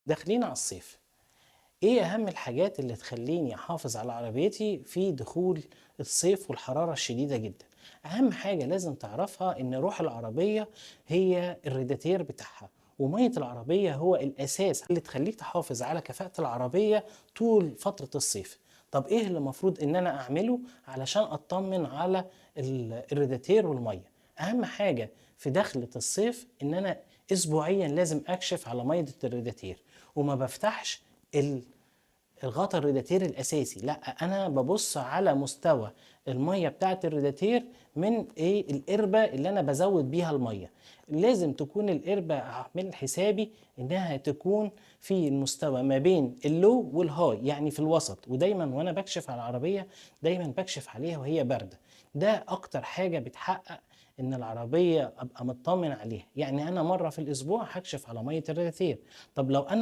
داخلين على الصيف، إيه أهم الحاجات اللي تخلّيني أحافظ على عربيتي في دخول الصيف والحرارة الشديدة جدًا؟ أهم حاجة لازم تعرفها إن روح العربية هي الرادياتير بتاعها، ومَيّة العربية هو الأساس اللي تخلّيك تحافظ على كفاءة العربية طول فترة الصيف. طب إيه اللي المفروض إن أنا أعمله علشان أطمن على الرادياتير والمَيّة؟ أهم حاجة في دخلة الصيف إن أنا أسبوعيًا لازم أكشف على مَيّة الرادياتير، وما بافتحش الغطا الريداتير الأساسي، لأ أنا بابُص على مستوى المَيّة بتاعة الريداتير من القِربة اللي أنا بازوّد بيها المَيّة، لازم تكون القِربة أعمل حسابي إنها تكون في المستوى ما بين الlow والhigh يعني في الوسط، ودايمًا وأنا باكشف على العربية دايمًا باكشف عليها وهي باردة، ده أكتر حاجة بتحقق إن العربية أبقى متطمن عليها، يعني أنا مرّة في الأسبوع هاكشف على مَيّة الريداتير، طب لو أنا